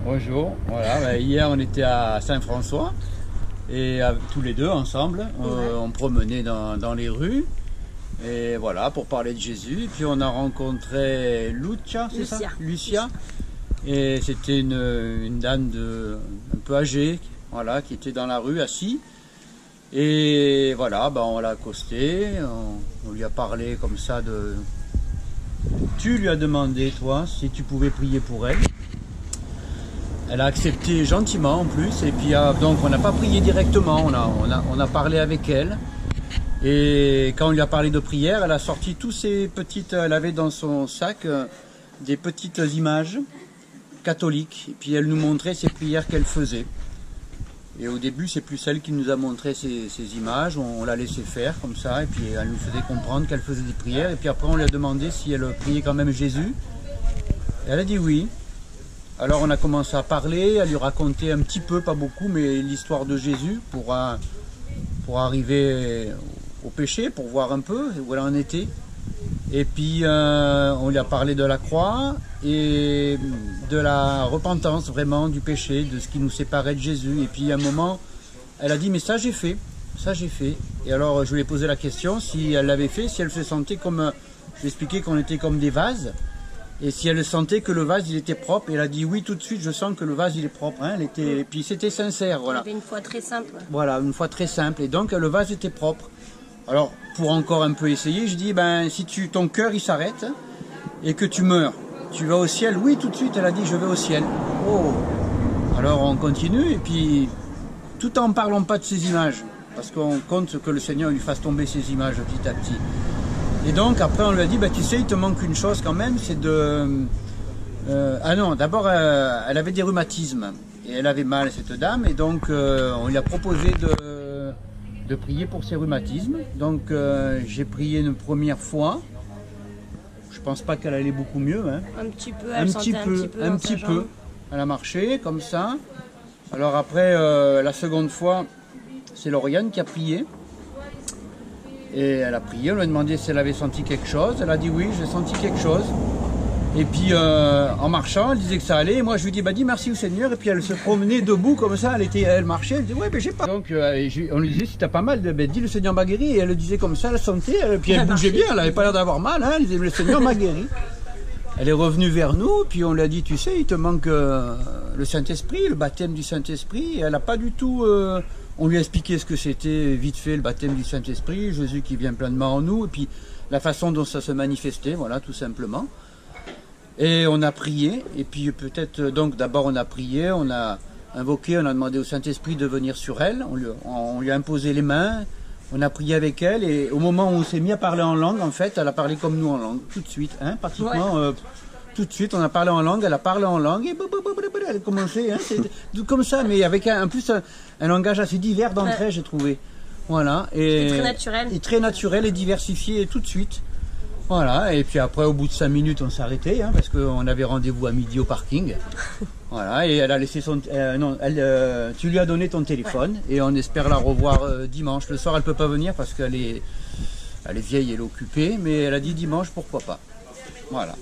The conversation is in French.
Bonjour. Voilà, hier on était à Saint-François et tous les deux ensemble, on promenait dans les rues et voilà pour parler de Jésus. Puis on a rencontré Lucia, c'est ça? Lucia. Et c'était une dame un peu âgée, voilà, qui était dans la rue assise. Et voilà, on l'a accostée, on lui a parlé comme ça de... Tu lui as demandé, toi, si tu pouvais prier pour elle. Elle a accepté gentiment en plus, et puis donc on n'a pas prié directement, on a parlé avec elle. Et quand on lui a parlé de prière, elle a sorti tous ces petites, elle avait dans son sac des petites images catholiques, et puis elle nous montrait ces prières qu'elle faisait. Et au début, c'est plus elle qui nous a montré ces images, on l'a laissé faire comme ça, et puis elle nous faisait comprendre qu'elle faisait des prières, et puis après on lui a demandé si elle priait quand même Jésus. Et elle a dit oui. Alors on a commencé à parler, à lui raconter un petit peu, pas beaucoup, mais l'histoire de Jésus pour arriver au péché, pour voir un peu où elle en était. Et puis on lui a parlé de la croix et de la repentance vraiment du péché, de ce qui nous séparait de Jésus. Et puis à un moment, elle a dit mais ça j'ai fait, ça j'ai fait. Et alors je lui ai posé la question si elle l'avait fait, si elle se sentait comme, je lui ai expliqué qu'on était comme des vases. Et si elle sentait que le vase il était propre, elle a dit oui tout de suite, je sens que le vase il est propre. Hein, et puis c'était sincère, voilà. C'était une foi très simple. Voilà, une foi très simple. Et donc le vase était propre. Alors pour encore un peu essayer, je dis si ton cœur il s'arrête et que tu meurs, tu vas au ciel? Oui tout de suite, elle a dit je vais au ciel. Oh. Alors on continue et puis tout en parlant pas de ces images, parce qu'on compte que le Seigneur lui fasse tomber ces images petit à petit. Et donc après on lui a dit tu sais il te manque une chose quand même, c'est de... ah non, d'abord elle avait des rhumatismes et elle avait mal cette dame, et donc on lui a proposé de prier pour ses rhumatismes. Donc j'ai prié une première fois, je pense pas qu'elle allait beaucoup mieux. Hein. Un petit peu, elle sentait un petit peu. Elle a marché comme ça. Alors après la seconde fois c'est Lauriane qui a prié. Et elle a prié, on lui a demandé si elle avait senti quelque chose. Elle a dit oui, j'ai senti quelque chose. Et puis en marchant, elle disait que ça allait. Et moi je lui dis dis merci au Seigneur. Et puis elle se promenait debout comme ça, elle marchait, elle disait ouais j'ai pas. Donc on lui disait si t'as pas mal, dis le Seigneur m'a guéri. Et elle le disait comme ça, elle sentait, et puis elle bougeait bien, elle n'avait pas l'air d'avoir mal. Hein, elle disait le Seigneur m'a guéri. Elle est revenue vers nous, puis on lui a dit tu sais, il te manque le Saint-Esprit, le baptême du Saint-Esprit. Elle n'a pas du tout... on lui a expliqué ce que c'était vite fait, le baptême du Saint-Esprit, Jésus qui vient pleinement en nous, et puis la façon dont ça se manifestait, voilà, tout simplement. Et on a prié, et puis peut-être, donc d'abord on a prié, on a invoqué, on a demandé au Saint-Esprit de venir sur elle, on lui a imposé les mains, on a prié avec elle, et au moment où on s'est mis à parler en langue, en fait, elle a parlé comme nous en langue, tout de suite, hein, pratiquement, tout de suite, on a parlé en langue, elle a parlé en langue, et elle a commencé, hein, c'est comme ça, mais avec en plus un langage assez divers d'entrée, j'ai trouvé. Voilà. Et très naturel. Et très naturel et diversifié tout de suite. Voilà, et puis après, au bout de 5 minutes, on s'est arrêté, hein, parce qu'on avait rendez-vous à midi au parking. Voilà, et elle a laissé son... tu lui as donné ton téléphone, et on espère la revoir dimanche. Le soir, elle peut pas venir parce qu'elle est vieille, elle est occupée, mais elle a dit dimanche, pourquoi pas. Voilà.